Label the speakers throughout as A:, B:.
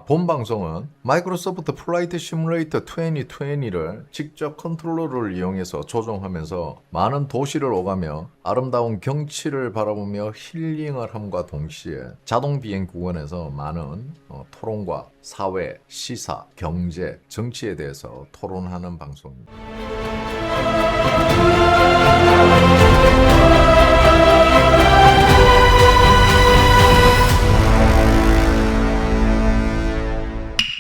A: 본 방송은 마이크로소프트 플라이트 시뮬레이터 2020를 직접 컨트롤러를 이용해서 조종하면서 많은 도시를 오가며 아름다운 경치를 바라보며 힐링을 함과 동시에 자동 비행 구간에서 많은 토론과 사회, 시사, 경제, 정치에 대해서 토론하는 방송입니다.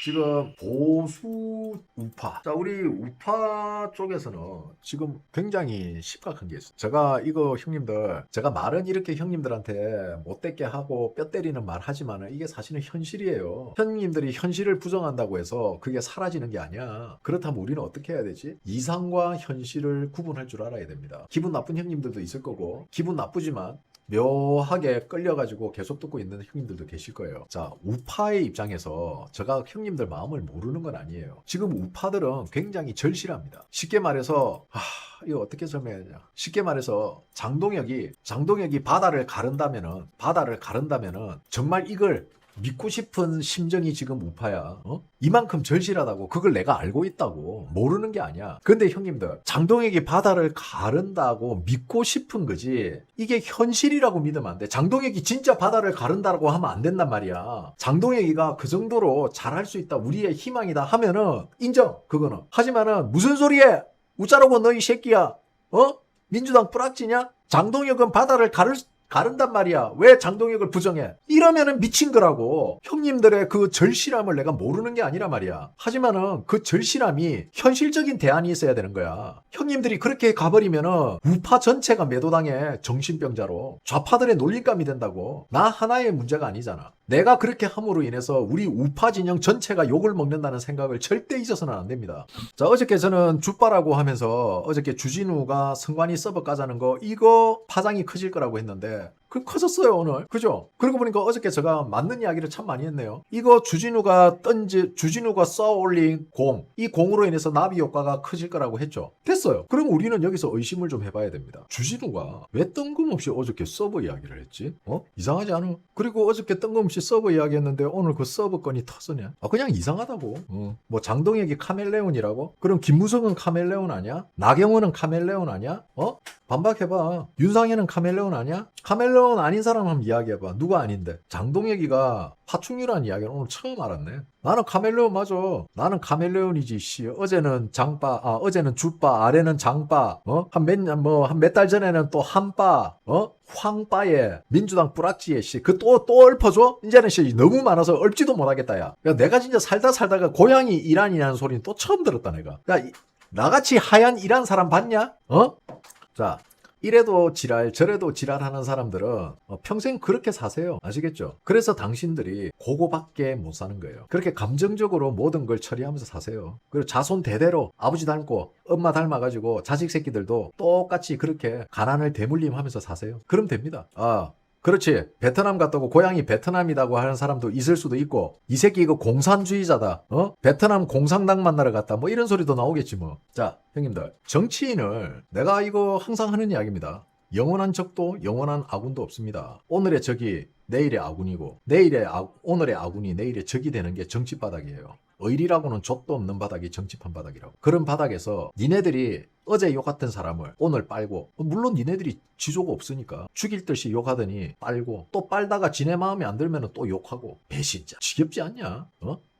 A: 지금 보수 우파. 자, 우리 우파 쪽에서는 지금 굉장히 심각한 게 있어요. 제가 이거 형님들, 제가 말은 이렇게 형님들한테 못되게 하고 뼈 때리는 말 하지만은 이게 사실은 현실이에요. 형님들이 현실을 부정한다고 해서 그게 사라지는 게 아니야. 그렇다면 우리는 어떻게 해야 되지? 이상과 현실을 구분할 줄 알아야 됩니다. 기분 나쁜 형님들도 있을 거고, 기분 나쁘지만 묘하게 끌려가지고 계속 듣고 있는 형님들도 계실 거예요. 자, 우파의 입장에서 제가 형님들 마음을 모르는 건 아니에요. 지금 우파들은 굉장히 절실합니다. 쉽게 말해서 이거 어떻게 설명해야 되냐. 쉽게 말해서 장동혁이 바다를 가른다면은 정말 이걸 믿고 싶은 심정이 지금 우파야. 이만큼 절실하다고 그걸 내가 알고 있다고 모르는 게 아니야. 근데 형님들, 장동혁이 바다를 가른다고 믿고 싶은 거지 이게 현실이라고 믿으면 안 돼. 장동혁이 진짜 바다를 가른다고 하면 안 된단 말이야. 장동혁이가 그 정도로 잘할 수 있다, 우리의 희망이다 하면은 인정, 그거는. 하지만은 무슨 소리해? 웃자라고 너 이 새끼야. 민주당 뿌락지냐? 장동혁은 바다를 가른단 말이야. 왜 장동혁을 부정해? 이러면은 미친 거라고. 형님들의 그 절실함을 내가 모르는 게 아니라 말이야. 하지만은 그 절실함이 현실적인 대안이 있어야 되는 거야. 형님들이 그렇게 가버리면은 우파 전체가 매도당해. 정신병자로. 좌파들의 놀림감이 된다고. 나 하나의 문제가 아니잖아. 내가 그렇게 함으로 인해서 우리 우파 진영 전체가 욕을 먹는다는 생각을 절대 잊어서는 안 됩니다. 자, 어저께 저는 쭈빠라고 하면서 어저께 주진우가 성관이 서버 까자는 거 이거 파장이 커질 거라고 했는데 그 커졌어요 오늘. 그죠? 그러고 보니까 어저께 제가 맞는 이야기를 참 많이 했네요. 이거 주진우가 써 올린 이 공으로 인해서 나비 효과가 커질 거라고 했죠. 됐어요. 그럼 우리는 여기서 의심을 좀 해봐야 됩니다. 주진우가 왜 뜬금없이 어저께 서버 이야기를 했지? 이상하지 않아? 그리고 어저께 뜬금없이 서버 이야기했는데 오늘 그 서버 건이 터서냐? 그냥 이상하다고. 뭐 장동혁이 카멜레온이라고? 그럼 김무성은 카멜레온 아니야? 나경원은 카멜레온 아니야? 반박해봐. 윤상현은 카멜레온 아니야? 카멜레온 아닌 사람 한번 이야기해봐. 누가 아닌데? 장동혁이가 파충류라는 이야기를 오늘 처음 알았네. 나는 카멜레온 맞아. 나는 카멜레온이지. 씨. 어제는 쭈빠, 아래는 장빠. 한 몇 달 전에는 또 한빠. 황빠에 민주당 뿌락지에 씨. 그 또 읊어줘? 이제는 씨 너무 많아서 읊지도 못하겠다 야. 내가 진짜 살다가 고양이 이란이라는 소리는 또 처음 들었다 내가. 야, 나같이 하얀 이란 사람 봤냐? 자, 이래도 지랄 저래도 지랄하는 사람들은 평생 그렇게 사세요. 아시겠죠? 그래서 당신들이 그거밖에 못 사는 거예요. 그렇게 감정적으로 모든 걸 처리하면서 사세요. 그리고 자손 대대로 아버지 닮고 엄마 닮아가지고 자식 새끼들도 똑같이 그렇게 가난을 대물림하면서 사세요. 그럼 됩니다. 그렇지. 베트남 갔다고 고향이 베트남이라고 하는 사람도 있을 수도 있고, 이 새끼 이거 공산주의자다. 베트남 공산당 만나러 갔다. 뭐 이런 소리도 나오겠지 뭐. 자, 형님들. 정치인을 내가 이거 항상 하는 이야기입니다. 영원한 적도 영원한 아군도 없습니다. 오늘의 적이 내일의 아군이고, 오늘의 아군이 내일의 적이 되는 게 정치 바닥이에요. 의리라고는 족도 없는 바닥이 정치판 바닥이라고. 그런 바닥에서 니네들이 어제 욕했던 사람을 오늘 빨고, 물론 니네들이 지조가 없으니까 죽일 듯이 욕하더니 빨고, 또 빨다가 지네 마음에 안 들면 또 욕하고. 배신자. 지겹지 않냐?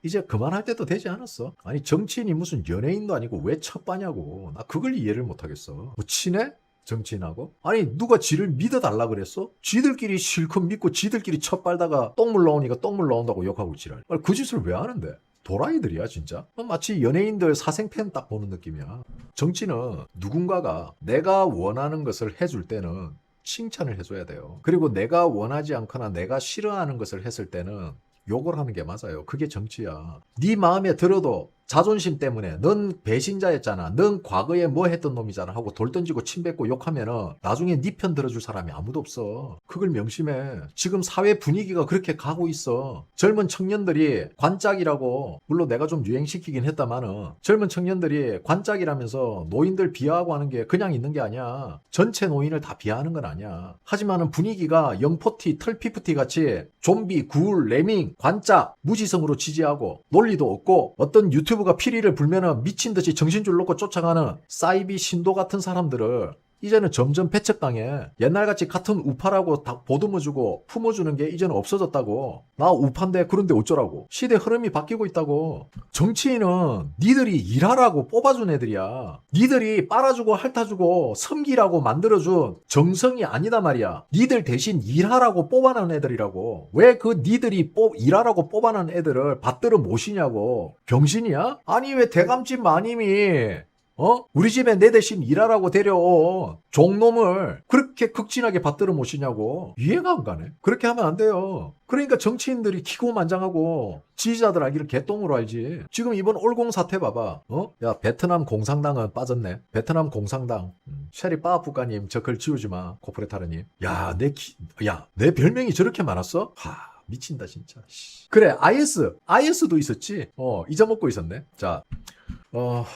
A: 이제 그만할 때도 되지 않았어? 아니 정치인이 무슨 연예인도 아니고 왜 첩바냐고. 나 그걸 이해를 못하겠어. 뭐 친해? 정치인하고? 아니 누가 지를 믿어달라 그랬어? 지들끼리 실컷 믿고 지들끼리 첫 빨다가 똥물 나오니까 똥물 나온다고 욕하고 지랄. 아니, 그 짓을 왜 하는데? 도라이들이야 진짜. 마치 연예인들 사생팬 딱 보는 느낌이야. 정치는 누군가가 내가 원하는 것을 해줄 때는 칭찬을 해줘야 돼요. 그리고 내가 원하지 않거나 내가 싫어하는 것을 했을 때는 욕을 하는 게 맞아요. 그게 정치야. 네 마음에 들어도 자존심 때문에 넌 배신자였잖아. 넌 과거에 뭐 했던 놈이잖아 하고 돌 던지고 침 뱉고 욕하면은 나중에 네 편 들어줄 사람이 아무도 없어. 그걸 명심해. 지금 사회 분위기가 그렇게 가고 있어. 젊은 청년들이 관짝이라고, 물론 내가 좀 유행시키긴 했다마는 젊은 청년들이 관짝이라면서 노인들 비하하고 하는 게 그냥 있는 게 아니야. 전체 노인을 다 비하하는 건 아니야. 하지만은 분위기가 영포티, 털피프티 같이 좀비, 굴, 레밍, 관짝, 무지성으로 지지하고 논리도 없고 어떤 유튜브가 피리를 불면은 미친 듯이 정신줄 놓고 쫓아가는 사이비 신도 같은 사람들을 이제는 점점 배척당해. 옛날같이 같은 우파라고 다 보듬어주고 품어주는 게 이제는 없어졌다고. 나 우파인데 그런데 어쩌라고. 시대 흐름이 바뀌고 있다고. 정치인은 니들이 일하라고 뽑아준 애들이야. 니들이 빨아주고 핥아주고 섬기라고 만들어준 정성이 아니다 말이야. 니들 대신 일하라고 뽑아낸 애들이라고. 왜 그 니들이 일하라고 뽑아낸 애들을 받들어 모시냐고. 병신이야? 아니 왜 대감집 마님이 우리 집에 내 대신 일하라고 데려온 종놈을 그렇게 극진하게 받들어 모시냐고. 이해가 안 가네. 그렇게 하면 안 돼요. 그러니까 정치인들이 기고만장하고 지지자들 알기를 개똥으로 알지. 지금 이번 올공 사태 봐봐. 야, 베트남 공산당은 빠졌네. 베트남 공산당. 셰리 빠아프가님 저 글 지우지 마. 코프레타르님. 야, 내 별명이 저렇게 많았어? 미친다 진짜. 그래, IS도 있었지. 잊어먹고 있었네. 자,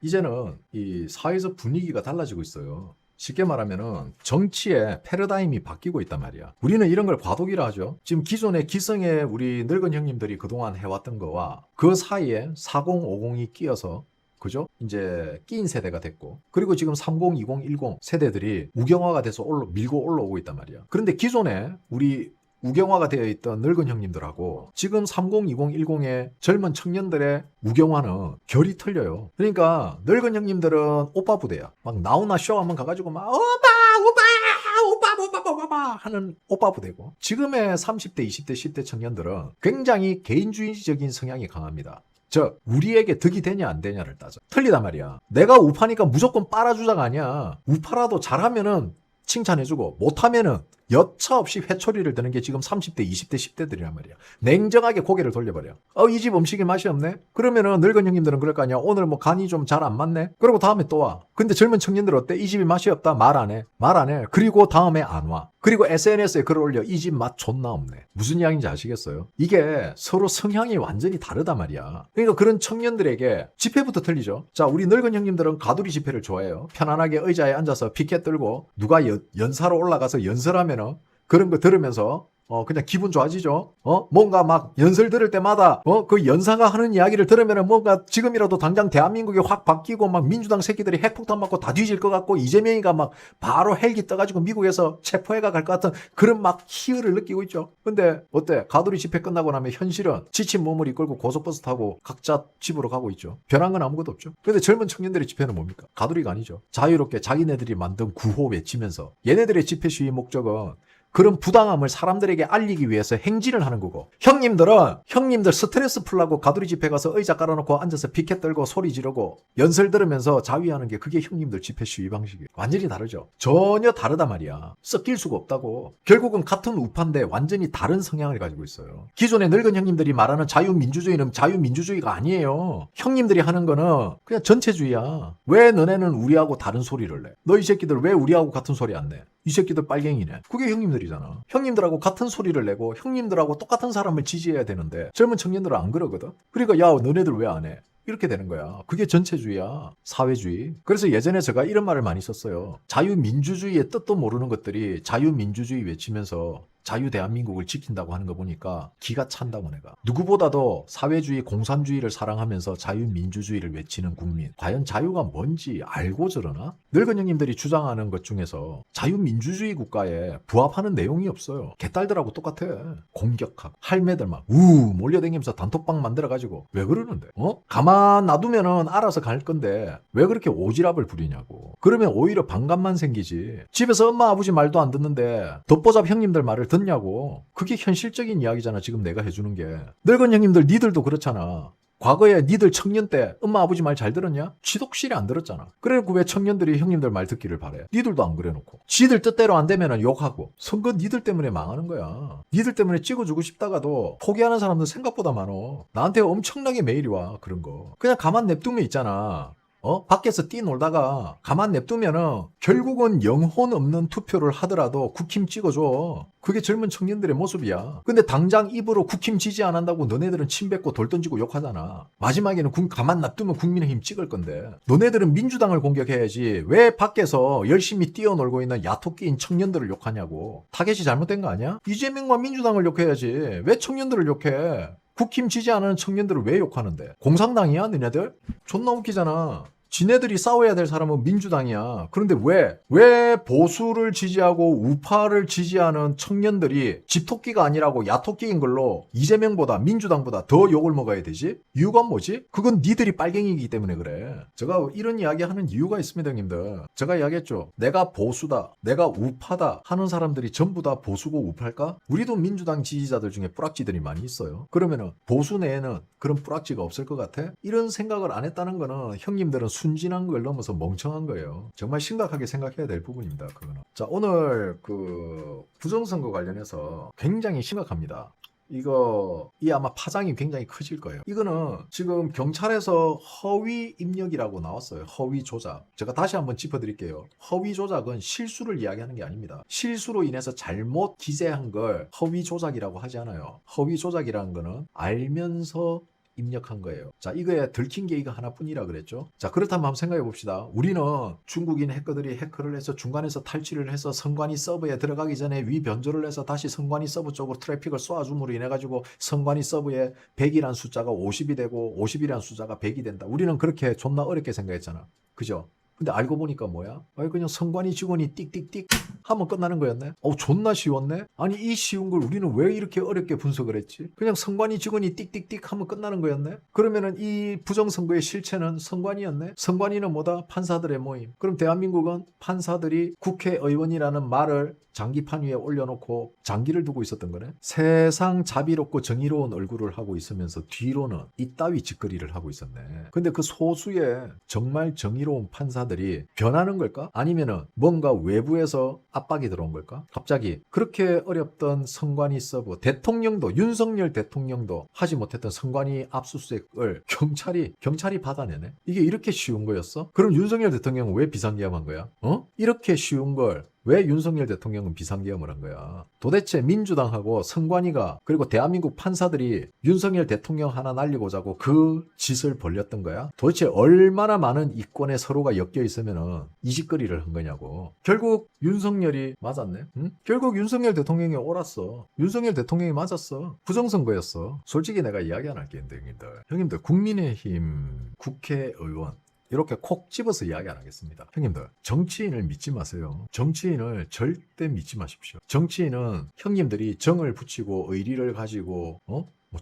A: 이제는 이 사회적 분위기가 달라지고 있어요. 쉽게 말하면은 정치의 패러다임이 바뀌고 있단 말이야. 우리는 이런 걸 과도기라 하죠. 지금 기존의 기성의 우리 늙은 형님들이 그동안 해왔던 거와 그 사이에 4050이 끼어서 그죠? 이제 끼인 세대가 됐고, 그리고 지금 30, 20, 10 세대들이 우경화가 돼서 밀고 올라오고 있단 말이야. 그런데 기존에 우리 우경화가 되어 있던 늙은 형님들하고 지금 30, 20, 10의 젊은 청년들의 우경화는 결이 틀려요. 그러니까 늙은 형님들은 오빠 부대야. 막 나오나 쇼 한번 가가지고 막 오빠 하는 오빠 부대고, 지금의 30대, 20대, 10대 청년들은 굉장히 개인주의적인 성향이 강합니다. 우리에게 득이 되냐 안 되냐를 따져. 틀리단 말이야. 내가 우파니까 무조건 빨아주자가 아니야. 우파라도 잘하면은 칭찬해주고 못하면은 여차 없이 회초리를 드는 게 지금 30대, 20대, 10대들이란 말이야. 냉정하게 고개를 돌려버려. 이 집 음식이 맛이 없네? 그러면은 늙은 형님들은 그럴 거 아니야. 오늘 뭐 간이 좀 잘 안 맞네? 그리고 다음에 또 와. 근데 젊은 청년들 어때? 이 집이 맛이 없다? 말 안 해. 말 안 해. 그리고 다음에 안 와. 그리고 SNS에 글을 올려. 이 집 맛 존나 없네. 무슨 이야기인지 아시겠어요? 이게 서로 성향이 완전히 다르단 말이야. 그러니까 그런 청년들에게 집회부터 틀리죠. 자, 우리 늙은 형님들은 가두리 집회를 좋아해요. 편안하게 의자에 앉아서 피켓 들고 누가 연사로 올라가서 연설하면 그런 거 들으면서 그냥 기분 좋아지죠. 뭔가 막 연설 들을 때마다 그 연사가 하는 이야기를 들으면 뭔가 지금이라도 당장 대한민국이 확 바뀌고 막 민주당 새끼들이 핵폭탄 맞고 다 뒤질 것 같고 이재명이가 막 바로 헬기 떠가지고 미국에서 체포해가 갈 것 같은 그런 막 희열을 느끼고 있죠. 근데 어때? 가두리 집회 끝나고 나면 현실은 지친 몸을 이끌고 고속버스 타고 각자 집으로 가고 있죠. 변한 건 아무것도 없죠. 근데 젊은 청년들의 집회는 뭡니까? 가두리가 아니죠. 자유롭게 자기네들이 만든 구호 외치면서, 얘네들의 집회 시위 목적은 그런 부당함을 사람들에게 알리기 위해서 행진을 하는 거고, 형님들 스트레스 풀라고 가두리 집회 가서 의자 깔아놓고 앉아서 피켓 들고 소리 지르고 연설 들으면서 자위하는 게 그게 형님들 집회 시위 방식이에요. 완전히 다르죠. 전혀 다르단 말이야. 섞일 수가 없다고. 결국은 같은 우파인데 완전히 다른 성향을 가지고 있어요. 기존의 늙은 형님들이 말하는 자유민주주의는 자유민주주의가 아니에요. 형님들이 하는 거는 그냥 전체주의야. 왜 너네는 우리하고 다른 소리를 내? 너 이 새끼들 왜 우리하고 같은 소리 안 내? 이 새끼들 빨갱이네. 그게 형님들이잖아. 형님들하고 같은 소리를 내고 형님들하고 똑같은 사람을 지지해야 되는데 젊은 청년들은 안 그러거든. 그러니까 야, 너네들 왜 안 해? 이렇게 되는 거야. 그게 전체주의야. 사회주의. 그래서 예전에 제가 이런 말을 많이 썼어요. 자유민주주의의 뜻도 모르는 것들이 자유민주주의 외치면서 자유 대한민국을 지킨다고 하는 거 보니까 기가 찬다고 내가. 누구보다도 사회주의, 공산주의를 사랑하면서 자유민주주의를 외치는 국민. 과연 자유가 뭔지 알고 저러나? 늙은 형님들이 주장하는 것 중에서 자유민주주의 국가에 부합하는 내용이 없어요. 개딸들하고 똑같아. 공격하고 할매들 막 몰려다니면서 단톡방 만들어가지고 왜 그러는데? 가만 놔두면은 알아서 갈 건데 왜 그렇게 오지랖을 부리냐고. 그러면 오히려 반감만 생기지. 집에서 엄마 아버지 말도 안 듣는데 덧보잡 형님들 말을 듣냐고. 그게 현실적인 이야기잖아. 지금 내가 해주는 게. 늙은 형님들 니들도 그렇잖아. 과거에 니들 청년 때 엄마 아버지 말 잘 들었냐? 지독실이 안 들었잖아. 그래놓고 왜 청년들이 형님들 말 듣기를 바래? 니들도 안 그래놓고. 지들 뜻대로 안 되면 욕하고. 선거 니들 때문에 망하는 거야. 니들 때문에 찍어주고 싶다가도 포기하는 사람들 생각보다 많어. 나한테 엄청나게 메일이 와. 그런 거. 그냥 가만 냅두면 있잖아. 밖에서 뛰놀다가 가만 냅두면은 결국은 영혼 없는 투표를 하더라도 국힘 찍어줘. 그게 젊은 청년들의 모습이야. 근데 당장 입으로 국힘 지지 안 한다고 너네들은 침 뱉고 돌 던지고 욕하잖아. 마지막에는 가만 놔두면 국민의힘 찍을 건데. 너네들은 민주당을 공격해야지. 왜 밖에서 열심히 뛰어놀고 있는 야토끼인 청년들을 욕하냐고. 타겟이 잘못된 거 아니야? 이재명과 민주당을 욕해야지. 왜 청년들을 욕해? 국힘 지지 안 하는 청년들을 왜 욕하는데? 공산당이야 너네들? 존나 웃기잖아. 지네들이 싸워야 될 사람은 민주당이야. 그런데 왜 보수를 지지하고 우파를 지지하는 청년들이 집토끼가 아니라고 야토끼인 걸로 이재명보다 민주당보다 더 욕을 먹어야 되지? 이유가 뭐지? 그건 니들이 빨갱이기 때문에 그래. 제가 이런 이야기 하는 이유가 있습니다, 형님들. 제가 이야기했죠. 내가 보수다, 내가 우파다 하는 사람들이 전부 다 보수고 우파일까? 우리도 민주당 지지자들 중에 뿌락지들이 많이 있어요. 그러면은 보수 내에는 그런 뿌락지가 없을 것 같아? 이런 생각을 안 했다는 거는 형님들은 순진한 걸 넘어서 멍청한 거예요. 정말 심각하게 생각해야 될 부분입니다. 그거는. 자, 오늘 그 부정선거 관련해서 굉장히 심각합니다. 이 아마 파장이 굉장히 커질 거예요. 이거는 지금 경찰에서 허위 입력이라고 나왔어요. 허위 조작. 제가 다시 한번 짚어드릴게요. 허위 조작은 실수를 이야기하는 게 아닙니다. 실수로 인해서 잘못 기재한 걸 허위 조작이라고 하지 않아요. 허위 조작이라는 거는 알면서 입력한 거예요. 자, 이거에 들킨 게 이거 하나뿐이라 그랬죠. 자, 그렇다면 한번 생각해 봅시다. 우리는 중국인 해커들이 해커를 해서 중간에서 탈취를 해서 선관위 서버에 들어가기 전에 위 변조를 해서 다시 선관위 서버 쪽으로 트래픽을 쏘아줌으로 인해 가지고 선관위 서버에 100이란 숫자가 50이 되고 50이란 숫자가 100이 된다. 우리는 그렇게 존나 어렵게 생각했잖아. 그죠? 근데 알고 보니까 뭐야? 그냥 선관위 직원이 띡띡띡 하면 끝나는 거였네? 존나 쉬웠네? 아니 이 쉬운 걸 우리는 왜 이렇게 어렵게 분석을 했지? 그냥 선관위 직원이 띡띡띡 하면 끝나는 거였네? 그러면은 이 부정선거의 실체는 선관위였네? 선관위는 뭐다? 판사들의 모임. 그럼 대한민국은 판사들이 국회의원이라는 말을 장기판 위에 올려놓고 장기를 두고 있었던 거네. 세상 자비롭고 정의로운 얼굴을 하고 있으면서 뒤로는 이따위 짓거리를 하고 있었네. 근데 그 소수의 정말 정의로운 판사들이 변하는 걸까? 아니면은 뭔가 외부에서 압박이 들어온 걸까? 갑자기 그렇게 어렵던 선관위 서버, 대통령도 윤석열 대통령도 하지 못했던 선관위 압수수색을 경찰이 받아내네. 이게 이렇게 쉬운 거였어? 그럼 윤석열 대통령은 왜 비상계엄한 거야? 이렇게 쉬운 걸 왜 윤석열 대통령은 비상계엄을 한 거야? 도대체 민주당하고 선관위가 그리고 대한민국 판사들이 윤석열 대통령 하나 날리고자고 그 짓을 벌렸던 거야? 도대체 얼마나 많은 이권에 서로가 엮여 있으면은 이 짓거리를 한 거냐고. 결국 윤석열이 맞았네. 응? 결국 윤석열 대통령이 옳았어. 윤석열 대통령이 맞았어. 부정선거였어. 솔직히 내가 이야기 안 할게, 형님들 국민의힘 국회의원 이렇게 콕 집어서 이야기 안 하겠습니다. 형님들, 정치인을 믿지 마세요. 정치인을 절대 믿지 마십시오. 정치인은 형님들이 정을 붙이고 의리를 가지고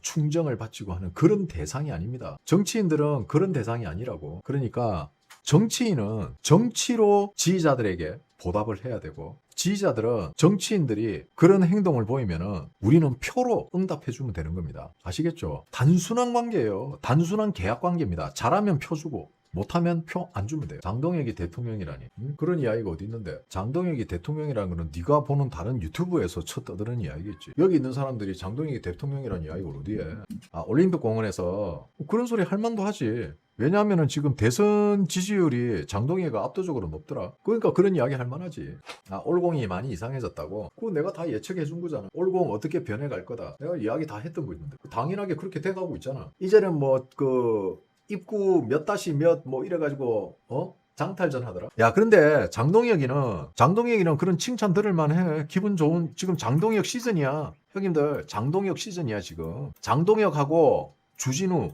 A: 충정을 바치고 하는 그런 대상이 아닙니다. 정치인들은 그런 대상이 아니라고. 그러니까 정치인은 정치로 지지자들에게 보답을 해야 되고, 지지자들은 정치인들이 그런 행동을 보이면은 우리는 표로 응답해주면 되는 겁니다. 아시겠죠? 단순한 관계예요. 단순한 계약 관계입니다. 잘하면 표 주고 못하면 표 안 주면 돼요. 장동혁이 대통령이라니. 그런 이야기가 어디 있는데. 장동혁이 대통령이라는 거는 네가 보는 다른 유튜브에서 쳐 떠드는 이야기겠지. 여기 있는 사람들이 장동혁이 대통령이라는 이야기를 어디에. 올림픽 공원에서 그런 소리 할 만도 하지. 왜냐하면 지금 대선 지지율이 장동혁이가 압도적으로 높더라. 그러니까 그런 이야기 할 만하지. 올공이 많이 이상해졌다고? 그거 내가 다 예측해 준 거잖아. 올공 어떻게 변해갈 거다. 내가 이야기 다 했던 거 있는데. 당연하게 그렇게 돼가고 있잖아. 이제는 입구 몇 다시 몇 이래가지고 장탈전 하더라. 야, 그런데 장동혁이는 그런 칭찬 들을만 해. 기분 좋은 지금 장동혁 시즌이야. 형님들, 장동혁 시즌이야 지금. 장동혁하고 주진우,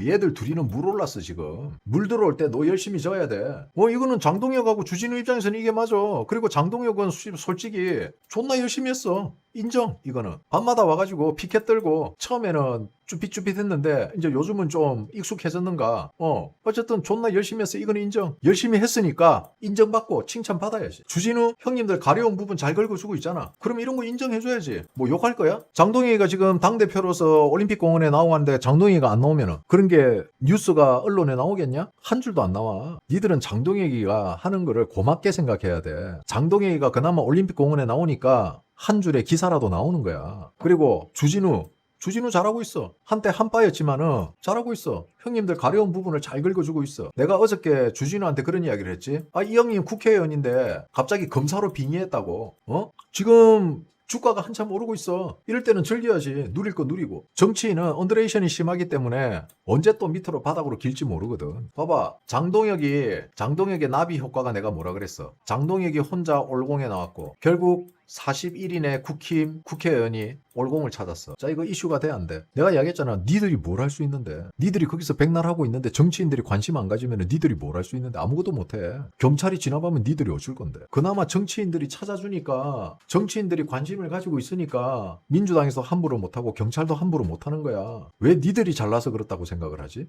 A: 얘들 둘이는 물 올랐어 지금. 물 들어올 때 너 열심히 져야 돼. 이거는 장동혁하고 주진우 입장에서는 이게 맞아. 그리고 장동혁은 솔직히 존나 열심히 했어. 인정. 이거는 밤마다 와가지고 피켓 들고 처음에는 쭈삣쭈삣 했는데 이제 요즘은 좀 익숙해졌는가. 어쨌든 존나 열심히 했어. 이거는 인정. 열심히 했으니까 인정받고 칭찬받아야지. 주진우 형님들 가려운 부분 잘 긁어주고 있잖아. 그럼 이런 거 인정해줘야지. 욕할 거야? 장동혁이가 지금 당대표로서 올림픽 공원에 나오는데 장동혁이가 안 나오면 그러면은 그런 게 뉴스가 언론에 나오겠냐? 한 줄도 안 나와. 니들은 장동혁이가 하는 거를 고맙게 생각해야 돼. 장동혁이가 그나마 올림픽 공원에 나오니까 한 줄의 기사라도 나오는 거야. 그리고 주진우 잘하고 있어. 한때 한빠였지만은 잘하고 있어. 형님들 가려운 부분을 잘 긁어주고 있어. 내가 어저께 주진우한테 그런 이야기를 했지. 이 형님 국회의원인데 갑자기 검사로 빙의했다고. 지금 주가가 한참 오르고 있어. 이럴 때는 즐겨야지. 누릴 거 누리고. 정치인은 언더레이션이 심하기 때문에 언제 또 밑으로 바닥으로 길지 모르거든. 봐봐. 장동혁의 나비 효과가 내가 뭐라 그랬어. 장동혁이 혼자 올공에 나왔고 결국 41인의 국회의원이 올공을 찾았어. 자, 이거 이슈가 돼 안 돼? 내가 이야기했잖아. 니들이 뭘 할 수 있는데. 니들이 거기서 백날하고 있는데 정치인들이 관심 안 가지면 니들이 뭘 할 수 있는데 아무것도 못해. 경찰이 지나가면 니들이 어쩔 건데. 그나마 정치인들이 찾아주니까 정치인들이 관심을 가지고 있으니까 민주당에서 함부로 못하고 경찰도 함부로 못하는 거야. 왜 니들이 잘나서 그렇다고 생각을 하지?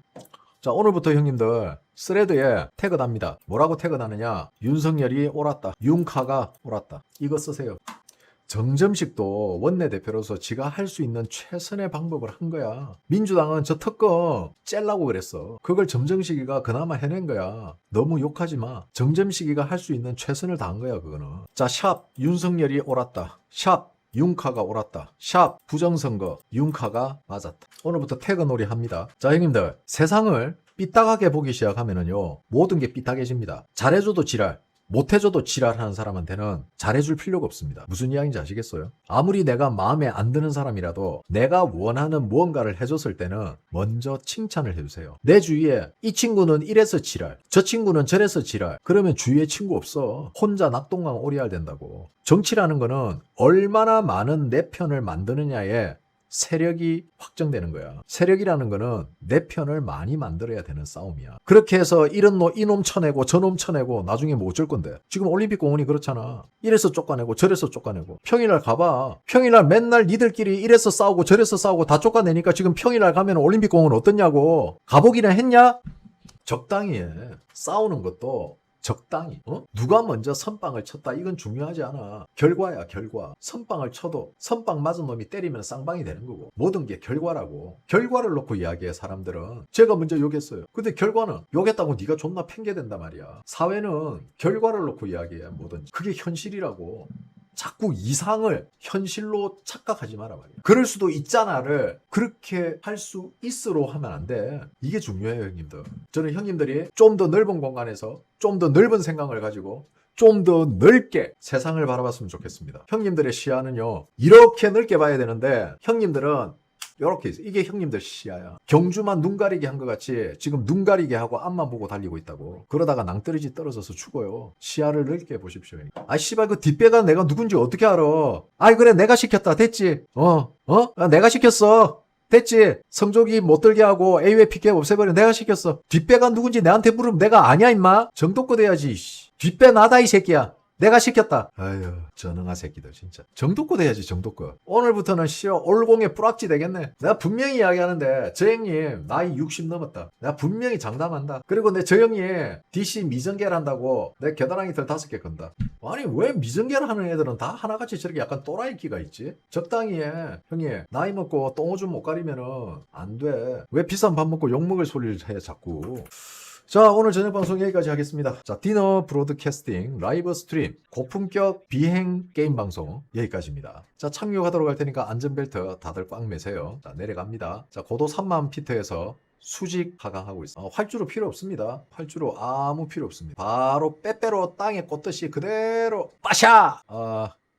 A: 자, 오늘부터 형님들 스레드에 태그답니다. 뭐라고 태그하느냐? 윤석열이 옳았다. 윤카가 옳았다. 이거 쓰세요. 정점식도 원내대표로서 지가 할 수 있는 최선의 방법을 한 거야. 민주당은 저 특검 째려고 그랬어. 그걸 정점식이가 그나마 해낸 거야. 너무 욕하지 마. 정점식이가 할 수 있는 최선을 다한 거야, 그거는. 자, 샵 윤석열이 옳았다. 샵 윤카가 옳았다. 샵 부정선거 윤카가 맞았다. 오늘부터 태그 놀이 합니다. 자, 형님들 세상을 삐딱하게 보기 시작하면은요 모든 게 삐딱해집니다. 잘해줘도 지랄, 못해줘도 지랄하는 사람한테는 잘해줄 필요가 없습니다. 무슨 이야기인지 아시겠어요? 아무리 내가 마음에 안 드는 사람이라도 내가 원하는 무언가를 해줬을 때는 먼저 칭찬을 해주세요. 내 주위에 이 친구는 이래서 지랄, 저 친구는 저래서 지랄. 그러면 주위에 친구 없어. 혼자 낙동강 오리알 된다고. 정치라는 거는 얼마나 많은 내 편을 만드느냐에 세력이 확정되는 거야. 세력이라는 거는 내 편을 많이 만들어야 되는 싸움이야. 그렇게 해서 이놈 쳐내고 저놈 쳐내고 나중에 뭐 어쩔 건데. 지금 올림픽 공원이 그렇잖아. 이래서 쫓아내고 저래서 쫓아내고. 평일날 가봐. 평일날 맨날 니들끼리 이래서 싸우고 저래서 싸우고 다 쫓아내니까 지금 평일날 가면 올림픽 공원 어떻냐고. 가보기나 했냐? 적당히 해. 싸우는 것도 적당히. 누가 먼저 선빵을 쳤다 이건 중요하지 않아. 결과야 결과. 선빵을 쳐도 선빵 맞은 놈이 때리면 쌍방이 되는 거고. 모든 게 결과라고. 결과를 놓고 이야기해 사람들은. 제가 먼저 욕했어요. 근데 결과는 욕했다고 네가 존나 팽개된단 말이야. 사회는 결과를 놓고 이야기해 뭐든지. 그게 현실이라고. 자꾸 이상을 현실로 착각하지 마라 말이야. 그럴 수도 있잖아를 그렇게 할 수 있으로 하면 안 돼. 이게 중요해요 형님들. 저는 형님들이 좀 더 넓은 공간에서 좀 더 넓은 생각을 가지고 좀 더 넓게 세상을 바라봤으면 좋겠습니다. 형님들의 시야는요 이렇게 넓게 봐야 되는데 형님들은 이렇게 있어. 이게 형님들 시야야. 경주만 눈 가리게 한 것 같이 지금 눈 가리게 하고 앞만 보고 달리고 있다고. 그러다가 낭떠러지 떨어져서 죽어요. 시야를 넓게 보십시오. 씨발 그 뒷배가 내가 누군지 어떻게 알아. 그래 내가 시켰다. 됐지. 내가 시켰어. 됐지. 성조기 못 들게 하고 A회 PK 없애버려. 내가 시켰어. 뒷배가 누군지 내한테 물으면 내가 아냐 임마. 정도껏 해야지. 뒷배 나다 이 새끼야. 내가 시켰다. 아유 전응아 새끼들 진짜. 정도껏 해야지 정도껏. 오늘부터는 올공에 뿌락지 되겠네. 내가 분명히 이야기하는데 저 형님 나이 60 넘었다. 내가 분명히 장담한다. 그리고 내 저 형님 DC 미전개를 한다고 내 겨드랑이 털 5개 건다. 아니 왜 미전개를 하는 애들은 다 하나같이 저렇게 약간 또라이 끼가 있지? 적당히 해. 형님 나이 먹고 똥오줌 못 가리면은 안 돼. 왜 비싼 밥 먹고 욕먹을 소리를 해 자꾸. 자, 오늘 저녁 방송 여기까지 하겠습니다. 자, 디너 브로드캐스팅 라이브 스트림 고품격 비행 게임 방송 여기까지입니다. 자, 착륙하도록 할 테니까 안전벨트 다들 꽉 매세요. 자, 내려갑니다. 자, 고도 3만 피트에서 수직 하강하고 있습니다. 활주로 필요 없습니다. 활주로 아무 필요 없습니다. 바로 빼빼로 땅에 꽂듯이 그대로 빠샤!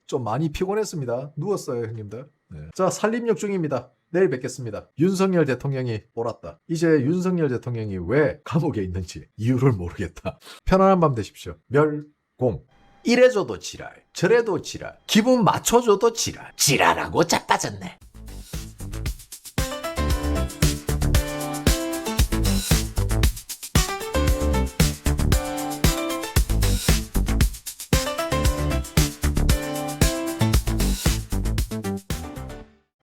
A: 좀 많이 피곤했습니다. 누웠어요, 형님들. 네. 자, 산림욕 중입니다. 내일 뵙겠습니다. 윤석열 대통령이 옳았다. 이제 윤석열 대통령이 왜 감옥에 있는지 이유를 모르겠다. 편안한 밤 되십시오. 멸공. 이래줘도 지랄, 저래도 지랄, 기분 맞춰줘도 지랄. 지랄하고 자빠졌네.